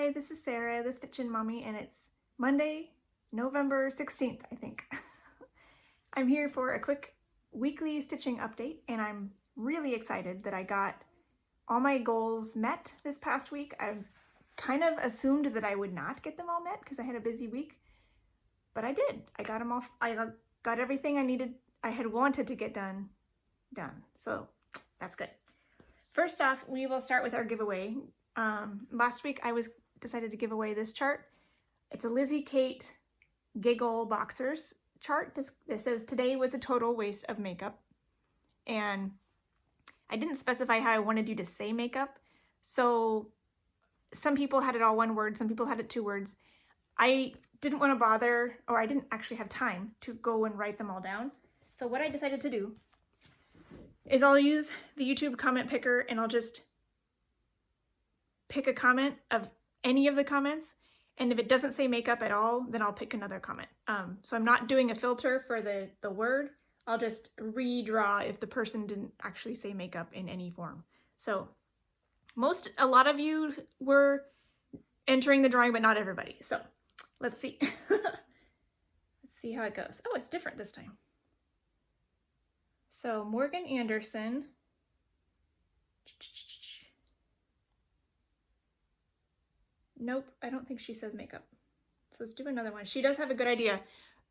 Hi, this is Sarah, the Stitchin Mommy, and it's Monday, November 16th, I think. I'm here for a quick weekly stitching update, and I'm really excited that I got all my goals met this past week. I kind of assumed that I would not get them all met because I had a busy week, but I did. I got them off. I got everything I had wanted to get done. So that's good. First off, we will start with our giveaway. Last week I decided to give away this chart. It's a Lizzie Kate Giggle Boxers chart. This says today was a total waste of makeup. And I didn't specify how I wanted you to say makeup. So some people had it all one word, some people had it two words. I didn't want to bother, or I didn't actually have time to go and write them all down. So what I decided to do is I'll use the YouTube comment picker and I'll just pick a comment of any of the comments, and if it doesn't say makeup at all, then I'll pick another comment. So I'm not doing a filter for the word. I'll just redraw if the person didn't actually say makeup in any form. So a lot of you were entering the drawing, but not everybody. So let's see. Let's see how it goes. Oh, it's different this time. So Morgan Anderson. Nope, I don't think she says makeup. So let's do another one. She does have a good idea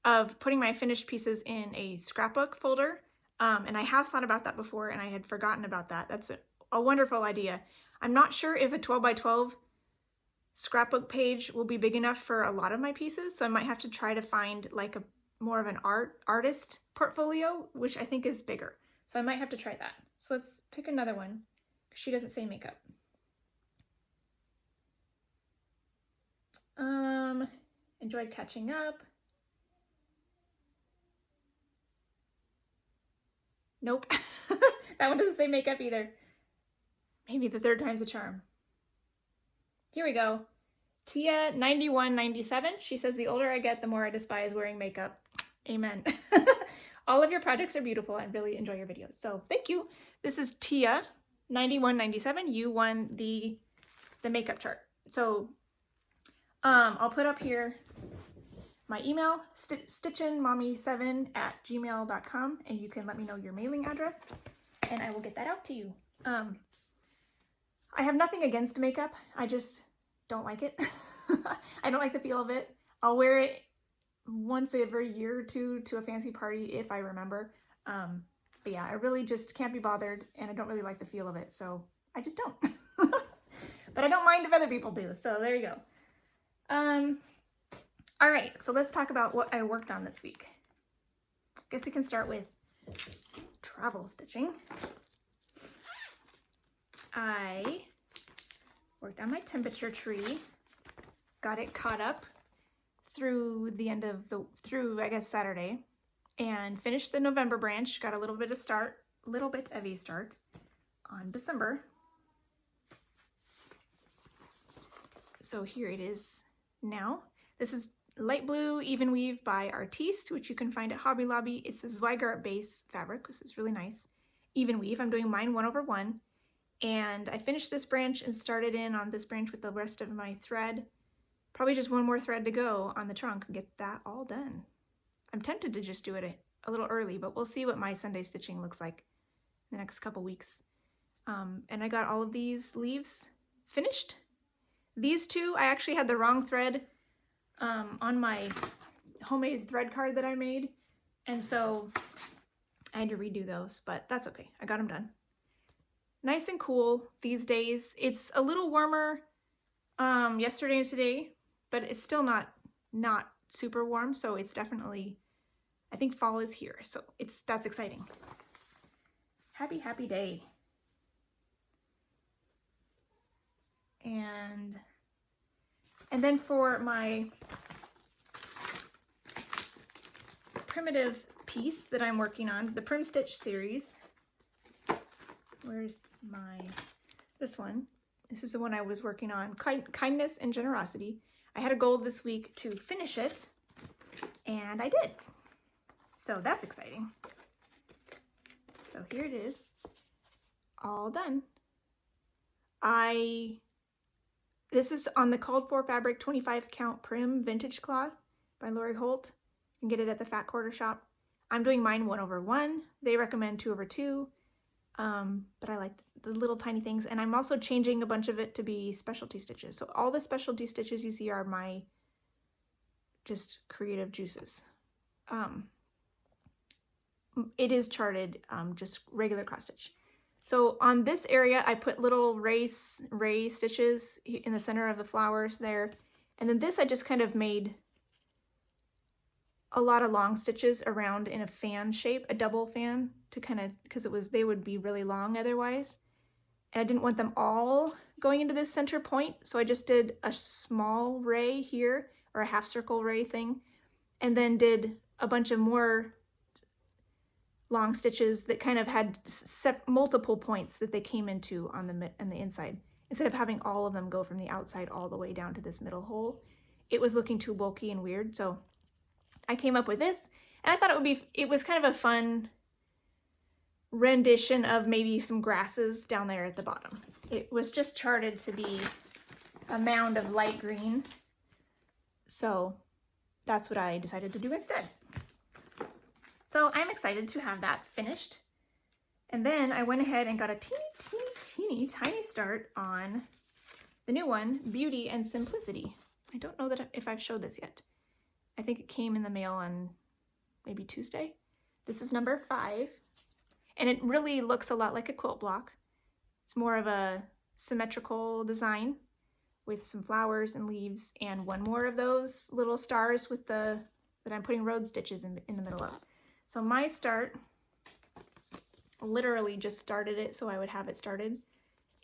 of putting my finished pieces in a scrapbook folder. And I have thought about that before and I had forgotten about that. That's a wonderful idea. I'm not sure if a 12 by 12 scrapbook page will be big enough for a lot of my pieces. So I might have to try to find like more of an artist portfolio, which I think is bigger. So I might have to try that. So let's pick another one. She doesn't say makeup. Enjoyed catching up. Nope. That one doesn't say makeup either. Maybe the third time's a charm. Here we go. Tia9197. She says, the older I get, the more I despise wearing makeup. Amen. All of your projects are beautiful. I really enjoy your videos. So thank you. This is Tia9197. You won the makeup chart. So I'll put up here my email, stitchinmommy7@gmail.com, and you can let me know your mailing address and I will get that out to you. I have nothing against makeup. I just don't like it. I don't like the feel of it. I'll wear it once every year or two to a fancy party if I remember. But yeah, I really just can't be bothered and I don't really like the feel of it. So I just don't. But I don't mind if other people do. So there you go. All right, so let's talk about what I worked on this week. I guess we can start with travel stitching. I worked on my temperature tree, got it caught up through I guess Saturday, and finished the November branch, got a little bit of a start on December. So here it is now. This is light blue even weave by Artiste, which you can find at Hobby Lobby. It's a Zweigart base fabric. This is really nice. Even weave. I'm doing mine 1/1. And I finished this branch and started in on this branch with the rest of my thread. Probably just one more thread to go on the trunk and get that all done. I'm tempted to just do it a little early, but we'll see what my Sunday stitching looks like in the next couple weeks. And I got all of these leaves finished. These two, I actually had the wrong thread on my homemade thread card that I made. And so I had to redo those, but that's okay. I got them done. Nice and cool these days. It's a little warmer yesterday and today, but it's still not super warm. So it's definitely, I think fall is here. So that's exciting. Happy, happy day. And then for my primitive piece that I'm working on, the Prim Stitch series, where's this one? This is the one I was working on, Kindness and Generosity. I had a goal this week to finish it, and I did. So that's exciting. So here it is, all done. This is on the Called For Fabric 25 count Prim Vintage Cloth by Lori Holt. You can get it at the Fat Quarter Shop. I'm doing mine 1/1. They recommend 2/2. But I like the little tiny things. And I'm also changing a bunch of it to be specialty stitches. So all the specialty stitches you see are my just creative juices. It is charted, just regular cross stitch. So on this area, I put little ray stitches in the center of the flowers there. And then this, I just kind of made a lot of long stitches around in a fan shape, a double fan, to kind of, because they would be really long otherwise. And I didn't want them all going into this center point. So I just did a small ray here, or a half circle ray thing, and then did a bunch of more long stitches that kind of had multiple points that they came into on the inside. Instead of having all of them go from the outside all the way down to this middle hole, it was looking too bulky and weird. So I came up with this, and I thought it was kind of a fun rendition of maybe some grasses down there at the bottom. It was just charted to be a mound of light green. So that's what I decided to do instead. So I'm excited to have that finished. And then I went ahead and got a teeny tiny start on the new one, Beauty and Simplicity. I don't know if I've showed this yet. I think it came in the mail on maybe Tuesday. This is number 5. And it really looks a lot like a quilt block. It's more of a symmetrical design with some flowers and leaves and one more of those little stars with that I'm putting road stitches in the middle of. So my start, literally just started it so I would have it started,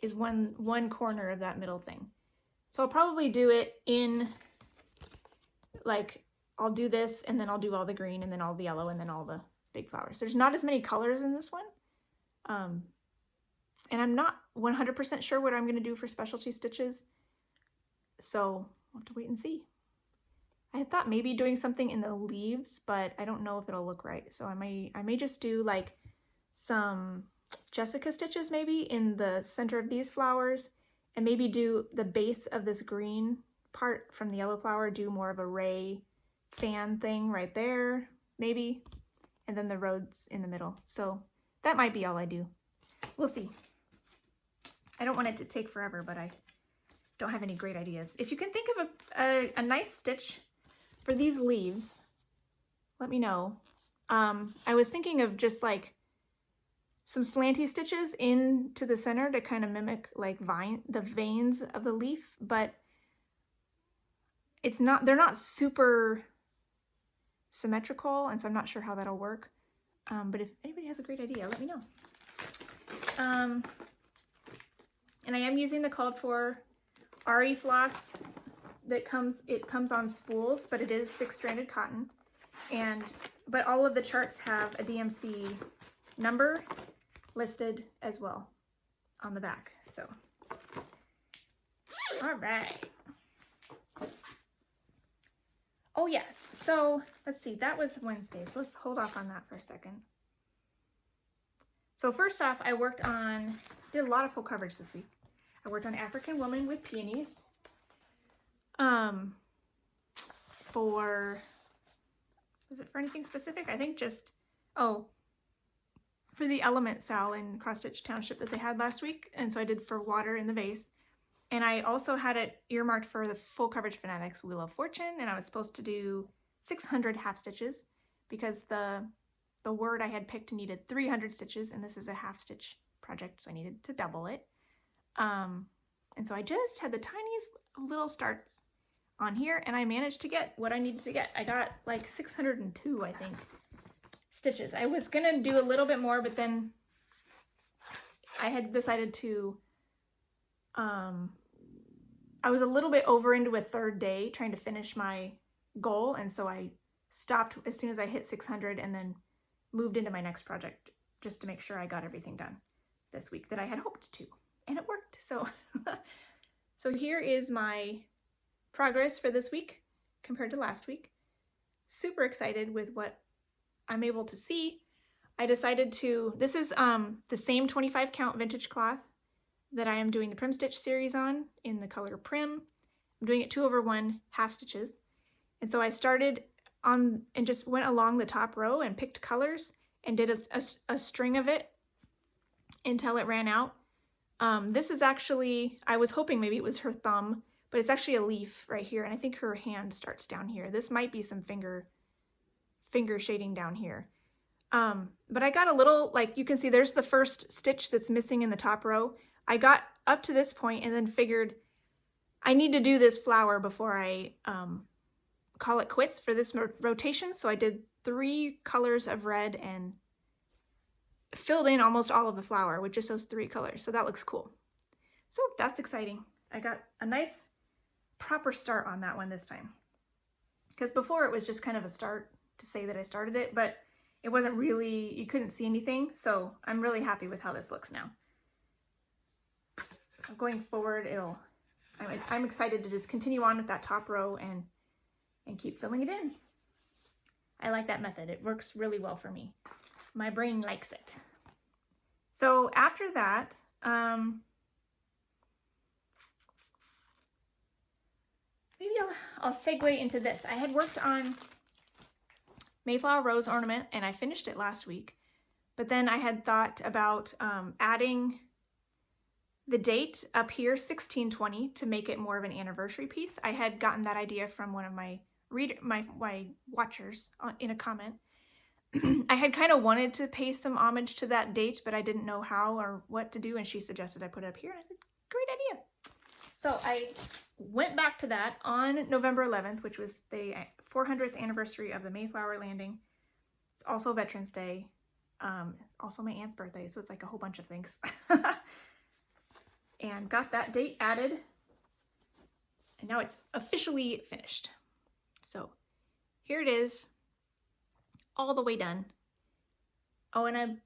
is one corner of that middle thing. So I'll probably do it in, like, I'll do this and then I'll do all the green and then all the yellow and then all the big flowers. There's not as many colors in this one. And I'm not 100% sure what I'm going to do for specialty stitches. So we'll have to wait and see. I had thought maybe doing something in the leaves, but I don't know if it'll look right. So I may just do like some Jessica stitches maybe in the center of these flowers, and maybe do the base of this green part from the yellow flower, do more of a ray fan thing right there, maybe, and then the roads in the middle. So that might be all I do. We'll see. I don't want it to take forever, but I don't have any great ideas. If you can think of a nice stitch for these leaves, let me know. I was thinking of just like some slanty stitches into the center to kind of mimic like the veins of the leaf, but they're not super symmetrical, and so I'm not sure how that'll work. But if anybody has a great idea, let me know. And I am using the Called For Ari floss that comes on spools, but it is 6-stranded cotton. But all of the charts have a DMC number listed as well on the back. So, all right. Oh yes, so let's see, that was Wednesday, so let's hold off on that for a second. So first off, did a lot of full coverage this week. I worked on African Woman with Peonies. Was it for anything specific? I think just, for the Element Sal in Cross Stitch Township that they had last week. And so I did for Water in the Vase. And I also had it earmarked for the Full Coverage Fanatics Wheel of Fortune, and I was supposed to do 600 half stitches because the word I had picked needed 300 stitches, and this is a half stitch project, so I needed to double it. And so I just had the tiniest little starts on here, and I managed to get what I needed to get. I got like 602, I think, stitches. I was gonna do a little bit more, but then I had decided to, I was a little bit over into a third day trying to finish my goal, and so I stopped as soon as I hit 600 and then moved into my next project just to make sure I got everything done this week that I had hoped to, and it worked. So, so here is my progress for this week compared to last week. Super excited with what I'm able to see. I decided this is the same 25 count vintage cloth that I am doing the Prim Stitch series on in the color Prim. doing it 2/1 half stitches. And so I started on and just went along the top row and picked colors and did a string of it until it ran out. This is actually, I was hoping maybe it was her thumb, but it's actually a leaf right here, and I think her hand starts down here. This might be some finger shading down here. But I got a little, like you can see there's the first stitch that's missing in the top row. I got up to this point and then figured I need to do this flower before I call it quits for this rotation. So I did 3 colors of red and filled in almost all of the flower with just those 3 colors. So that looks cool. So that's exciting. I got a nice proper start on that one this time. Because before it was just kind of a start to say that I started it, but it wasn't really, you couldn't see anything. So I'm really happy with how this looks now. So going forward, I'm excited to just continue on with that top row and keep filling it in. I like that method. It works really well for me. My brain likes it. So after that, maybe I'll segue into this. I had worked on Mayflower Rose ornament and I finished it last week, but then I had thought about adding the date up here, 1620, to make it more of an anniversary piece. I had gotten that idea from one of my watchers in a comment. I had kind of wanted to pay some homage to that date, but I didn't know how or what to do, and she suggested I put it up here, and I said, great idea. So I went back to that on November 11th, which was the 400th anniversary of the Mayflower landing. It's also Veterans Day, also my aunt's birthday, so it's like a whole bunch of things. And got that date added, and now it's officially finished. So here it is, all the way done. Oh, and I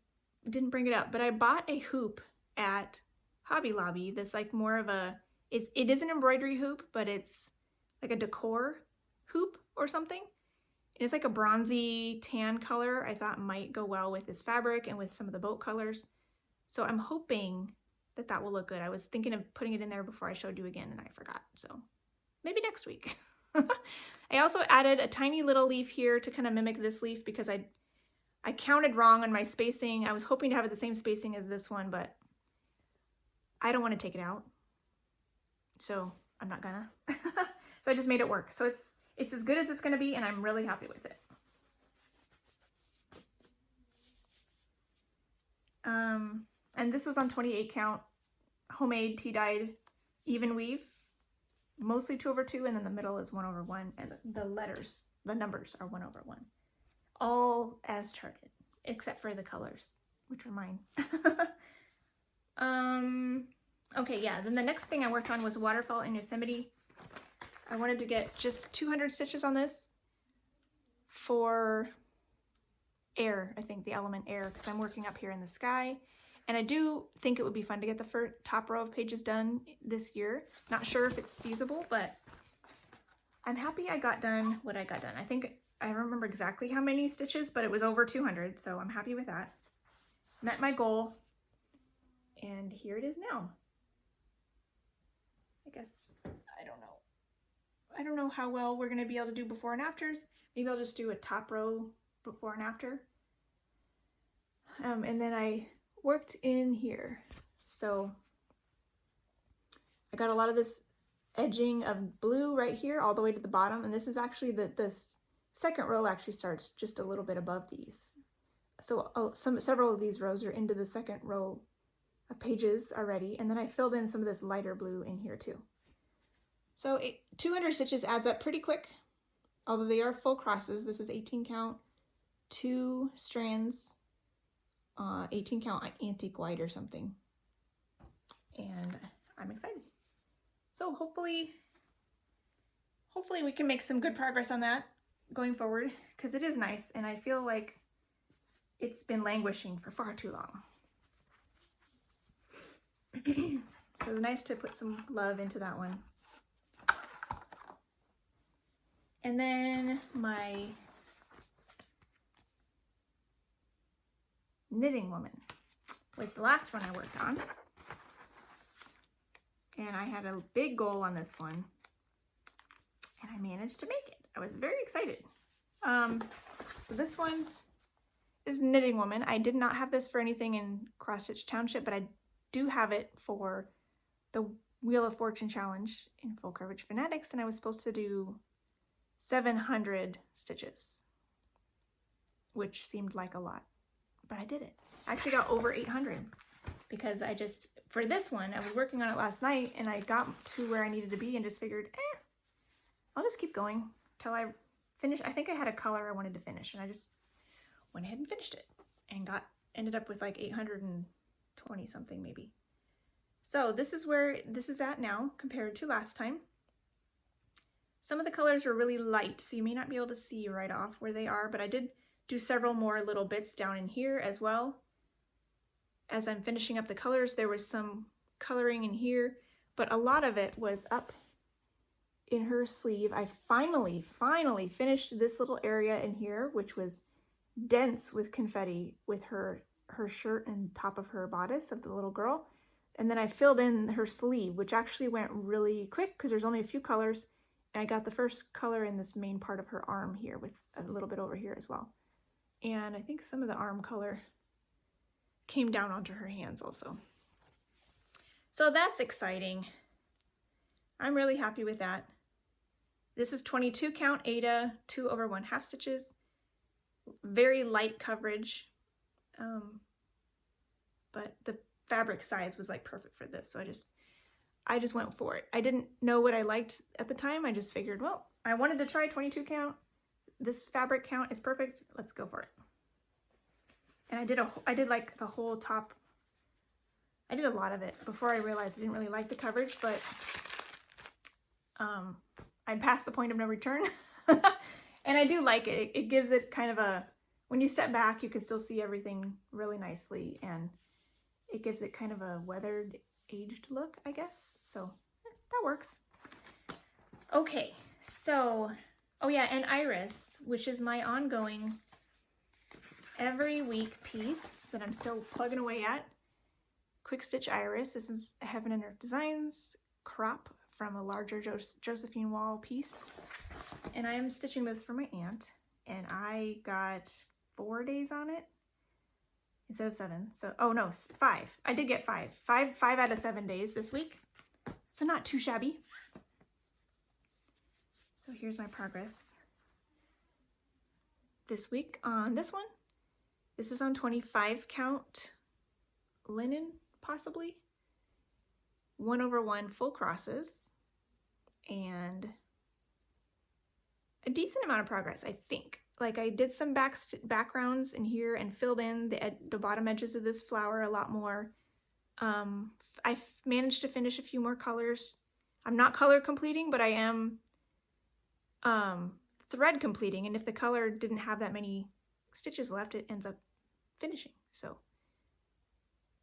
didn't bring it up, but I bought a hoop at Hobby Lobby that's like more of a, it is an embroidery hoop, but it's like a decor hoop or something. And it's like a bronzy tan color. I thought might go well with this fabric and with some of the boat colors. So I'm hoping that that will look good. I was thinking of putting it in there before I showed you again and I forgot. So maybe next week. I also added a tiny little leaf here to kind of mimic this leaf because I counted wrong on my spacing. I was hoping to have it the same spacing as this one, but I don't want to take it out. So I'm not gonna. So I just made it work. So it's as good as it's gonna be and I'm really happy with it. And this was on 28 count, homemade tea-dyed even weave, mostly 2/2, and then the middle is 1/1, and the numbers are 1/1. All as charted, except for the colors, which are mine. Okay, yeah, then the next thing I worked on was waterfall in Yosemite. I wanted to get just 200 stitches on this for air, I think the element air, because I'm working up here in the sky. And I do think it would be fun to get the first top row of pages done this year. Not sure if it's feasible, but I'm happy I got done what I got done. I think I don't remember exactly how many stitches, but it was over 200, so I'm happy with that. Met my goal, and here it is now. I guess, I don't know how well we're gonna be able to do before and afters. Maybe I'll just do a top row before and after. And then I worked in here. So I got a lot of this edging of blue right here all the way to the bottom, and this is actually this second row actually starts just a little bit above these. So several of these rows are into the second row of pages already, and then I filled in some of this lighter blue in here too. So 200 stitches adds up pretty quick, although they are full crosses. This is 18 count, 2 strands, 18 count antique white or something, and I'm excited. So hopefully we can make some good progress on that going forward, because it is nice and I feel like it's been languishing for far too long. So it was nice to put some love into that one. And then my knitting woman was the last one I worked on. And I had a big goal on this one. and I managed to make it. I was very excited. So this one is Knitting Woman. I did not have this for anything in Cross Stitch Township, but I do have it for the Wheel of Fortune challenge in Full Coverage Fanatics, and I was supposed to do 700 stitches, which seemed like a lot, but I did it. I actually got over 800 because for this one, I was working on it last night and I got to where I needed to be and just figured, I'll just keep going till I finish. I think I had a color I wanted to finish and I just went ahead and finished it and ended up with like 820 something maybe. So this is where this is at now compared to last time. Some of the colors are really light, so you may not be able to see right off where they are, but I did do several more little bits down in here as well. As I'm finishing up the colors, there was some coloring in here, but a lot of it was up in her sleeve. I finally finished this little area in here, which was dense with confetti with her shirt and top of her bodice of the little girl. And then I filled in her sleeve, which actually went really quick because there's only a few colors. And I got the first color in this main part of her arm here with a little bit over here as well. And I think some of the arm color came down onto her hands also. So that's exciting. I'm really happy with that. This is 22 count Aida 2/1 half stitches. Very light coverage. But the fabric size was like perfect for this, so I just went for it. I didn't know what I liked at the time. I just figured, well, I wanted to try 22 count. This fabric count is perfect. Let's go for it. And I did like the whole top. I did a lot of it before I realized I didn't really like the coverage, but I'm past the point of no return. And I do like it. It gives it kind of when you step back, you can still see everything really nicely, and it gives it kind of a weathered, aged look, I guess. So that works. Okay, so, oh yeah, and Iris, which is my ongoing every week piece that I'm still plugging away at. Quick Stitch Iris. This is a Heaven and Earth Designs crop from a larger Josephine Wall piece. And I am stitching this for my aunt, and I got 4 days on it instead of 7. So, oh no, 5. I did get 5. 5 out of 7 days this week. So not too shabby. So here's my progress this week on this one. This is on 25 count linen, possibly. 1/1 full crosses. And a decent amount of progress, I think. Like I did some backgrounds in here and filled in the bottom edges of this flower a lot more. I managed to finish a few more colors. I'm not color completing, but I am thread completing. And if the color didn't have that many stitches left, it ends up finishing. So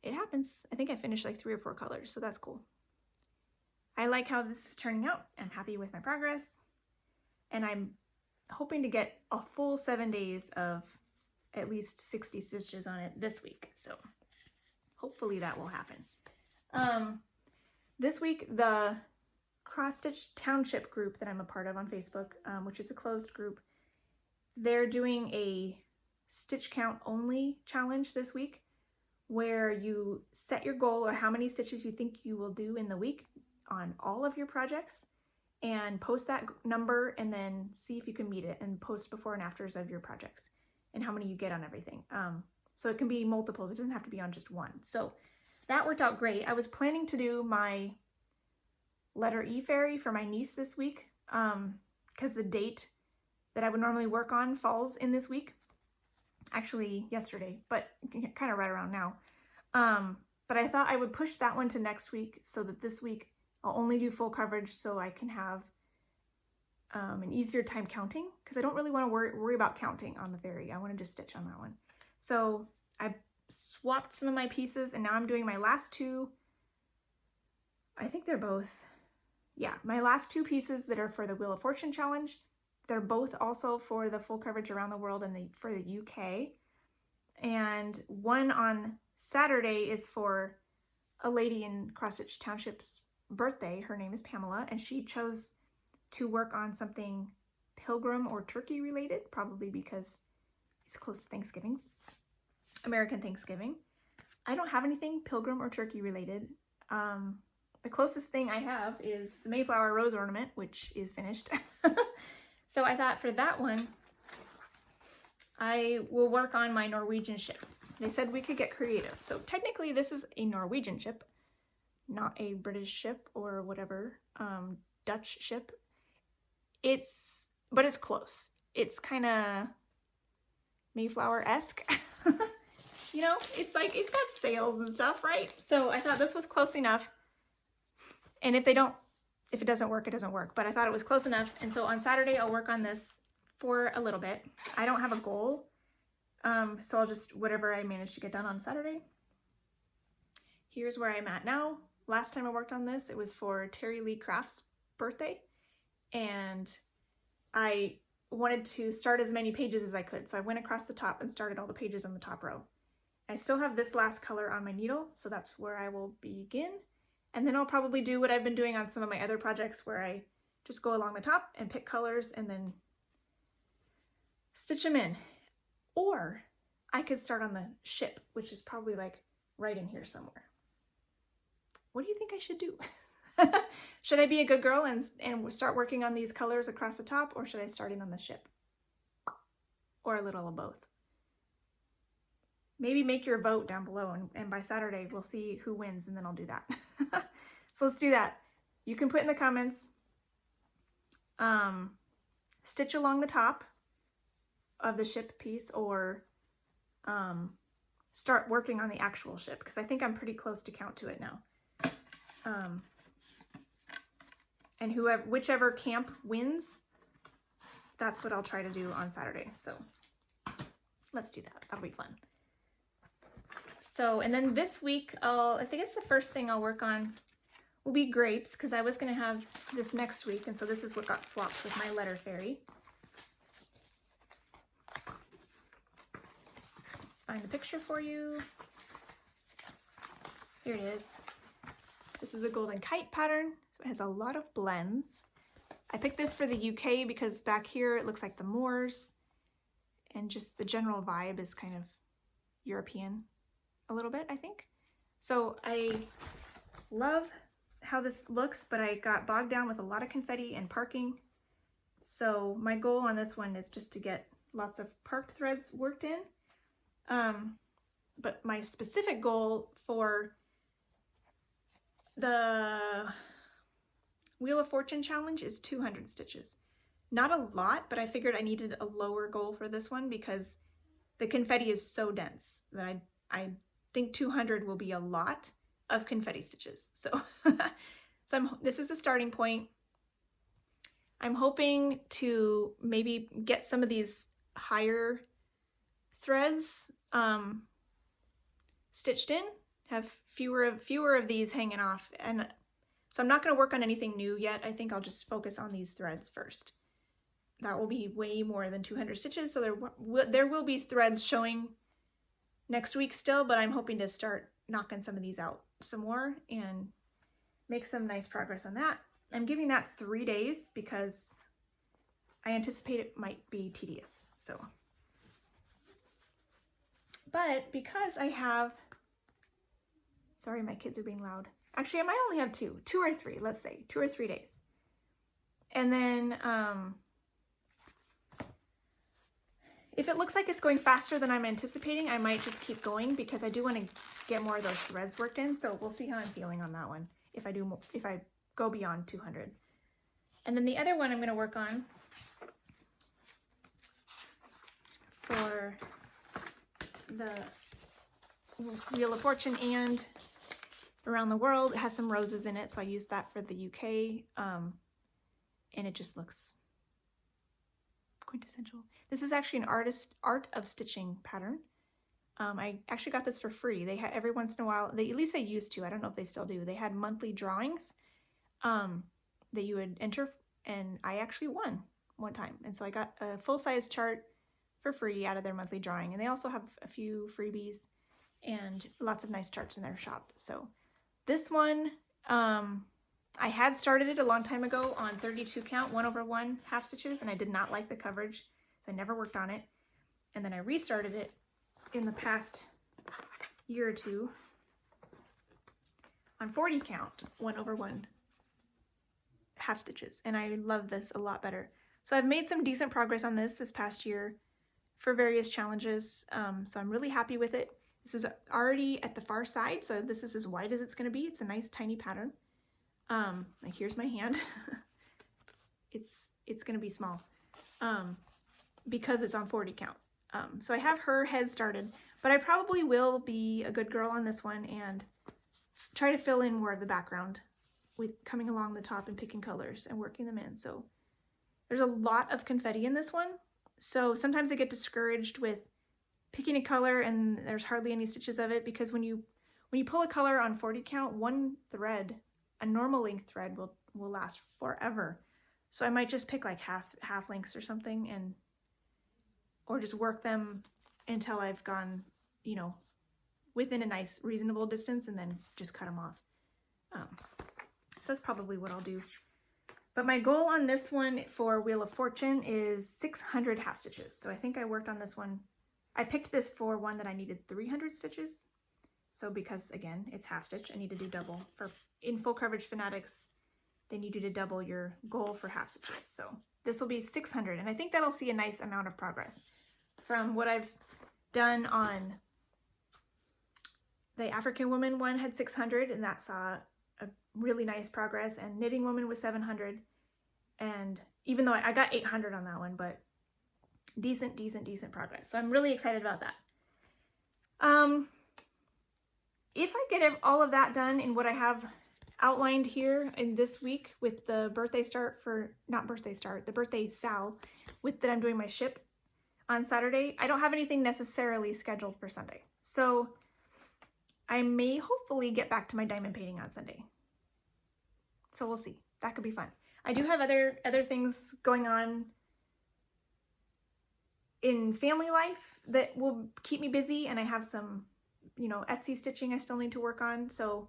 it happens. I think I finished like 3 or 4 colors, so that's cool. I like how this is turning out. I'm happy with my progress. And I'm hoping to get a full 7 days of at least 60 stitches on it this week. So hopefully that will happen. This week, the Cross Stitch Township group that I'm a part of on Facebook, which is a closed group, they're doing a stitch count only challenge this week, where you set your goal or how many stitches you think you will do in the week on all of your projects, and post that number and then see if you can meet it, and post before and afters of your projects and how many you get on everything. So it can be multiples. It doesn't have to be on just one. So that worked out great. I was planning to do my letter E fairy for my niece this week because the date that I would normally work on falls in this week. Actually yesterday, but kind of right around now. But I thought I would push that one to next week so that this week I'll only do full coverage so I can have an easier time counting, because I don't really want to worry about counting on the fairy. I want to just stitch on that one. So I swapped some of my pieces, and now I'm doing my last 2. I think they're both, yeah, my last 2 pieces that are for the Wheel of Fortune challenge. They're both also for the full coverage around the world and for the UK. And one on Saturday is for a lady in Cross Stitch Township's birthday. Her name is Pamela, and she chose to work on something pilgrim or turkey related, probably because it's close to Thanksgiving, American Thanksgiving. I don't have anything pilgrim or turkey related. The closest thing I have is the Mayflower rose ornament, which is finished. So I thought for that one, I will work on my Norwegian ship. They said we could get creative. So technically this is a Norwegian ship, not a British ship or whatever, Dutch ship. But it's close. It's kind of Mayflower-esque. You know, it's like, it's got sails and stuff, right? So I thought this was close enough. And if it doesn't work, it doesn't work. But I thought it was close enough. And so on Saturday, I'll work on this for a little bit. I don't have a goal. So I'll just, whatever I manage to get done on Saturday. Here's where I'm at now. Last time I worked on this, it was for Terry Lee Craft's birthday. And I wanted to start as many pages as I could. So I went across the top and started all the pages on the top row. I still have this last color on my needle, so that's where I will begin. And then I'll probably do what I've been doing on some of my other projects where I just go along the top and pick colors and then stitch them in. Or I could start on the ship, which is probably like right in here somewhere. What do you think I should do? Should I be a good girl and start working on these colors across the top, or should I start in on the ship? Or a little of both? Maybe make your vote down below, and by Saturday we'll see who wins, and then I'll do that. So let's do that. You can put in the comments, stitch along the top of the ship piece, or start working on the actual ship, because I think I'm pretty close to count to it now. And whichever camp wins, that's what I'll try to do on Saturday. So let's do that. That'll be fun. So, and then this week, I think it's the first thing I'll work on will be grapes, because I was going to have this next week, and so this is what got swapped with my letter fairy. Let's find the picture for you. Here it is. This is a golden kite pattern, so it has a lot of blends. I picked this for the UK because back here it looks like the moors, and just the general vibe is kind of European a little bit, I think. So I love how this looks, but I got bogged down with a lot of confetti and parking. So my goal on this one is just to get lots of parked threads worked in. But my specific goal for the Wheel of Fortune challenge is 200 stitches. Not a lot, but I figured I needed a lower goal for this one because the confetti is so dense that I think 200 will be a lot of confetti stitches. So, this is the starting point. I'm hoping to maybe get some of these higher threads stitched in, have fewer of these hanging off. And so I'm not going to work on anything new yet. I think I'll just focus on these threads first. That will be way more than 200 stitches. So there will be threads showing next week still, but I'm hoping to start knocking some of these out some more and make some nice progress on that. I'm giving that 3 days because I anticipate it might be tedious. So, but because I have, sorry, my kids are being loud. Actually, I might only have two or three, let's say 2 or 3 days. And then, if it looks like it's going faster than I'm anticipating, I might just keep going because I do want to get more of those threads worked in. So we'll see how I'm feeling on that one if I go beyond 200. And then the other one I'm going to work on for the Wheel of Fortune and Around the World, it has some roses in it, so I used that for the UK, and it just looks quintessential. This is actually an art of stitching pattern. I actually got this for free. They had every once in a while, at least they used to, I don't know if they still do, they had monthly drawings that you would enter, and I actually won one time. And so I got a full-size chart for free out of their monthly drawing, and they also have a few freebies and lots of nice charts in their shop. So this one I had started it a long time ago on 32 count 1/1 half stitches, and I did not like the coverage, so I never worked on it. And then I restarted it in the past year or two on 40 count 1/1 half stitches, and I love this a lot better. So I've made some decent progress on this past year for various challenges, so I'm really happy with it. This is already at the far side, so this is as wide as it's going to be. It's a nice tiny pattern. Like here's my hand. It's going to be small because it's on 40 count. So I have her head started, but I probably will be a good girl on this one and try to fill in more of the background with coming along the top and picking colors and working them in. So there's a lot of confetti in this one, so sometimes I get discouraged with picking a color and there's hardly any stitches of it, because when you pull a color on 40 count, one thread, a normal length thread, will last forever. So I might just pick like half lengths or something, and or just work them until I've gone, you know, within a nice reasonable distance, and then just cut them off. So that's probably what I'll do. But my goal on this one for Wheel of Fortune is 600 half stitches. So I think I worked on this one. I picked this for one that I needed 300 stitches. So because again, it's half stitch, I need to do double. In Full Coverage Fanatics, they need you to double your goal for half stitches. So this will be 600, and I think that'll see a nice amount of progress from what I've done on the African Woman one. Had 600, and that saw a really nice progress, and Knitting Woman was 700, and even though I got 800 on that one, but decent progress. So I'm really excited about that. If I get all of that done in what I have outlined here in this week with the birthday start the birthday sal that I'm doing my ship on Saturday, I don't have anything necessarily scheduled for Sunday. So I may hopefully get back to my diamond painting on Sunday. So we'll see. That could be fun. I do have other things going on in family life that will keep me busy, and I have some, you know, Etsy stitching I still need to work on. So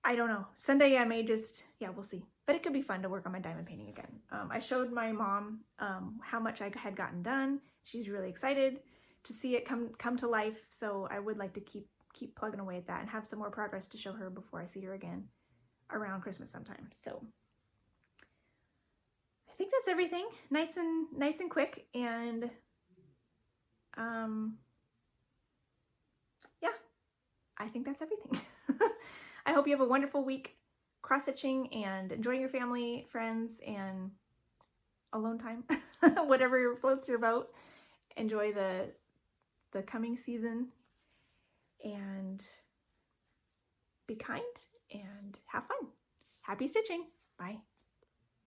I don't know. Sunday I may just, yeah, we'll see. But it could be fun to work on my diamond painting again. I showed my mom how much I had gotten done. She's really excited to see it come to life. So I would like to keep plugging away at that and have some more progress to show her before I see her again around Christmas sometime. So I think that's everything. Nice and quick, and yeah, I think that's everything. I hope you have a wonderful week cross-stitching and enjoying your family, friends, and alone time. Whatever floats your boat. Enjoy the coming season, and be kind and have fun. Happy stitching. Bye.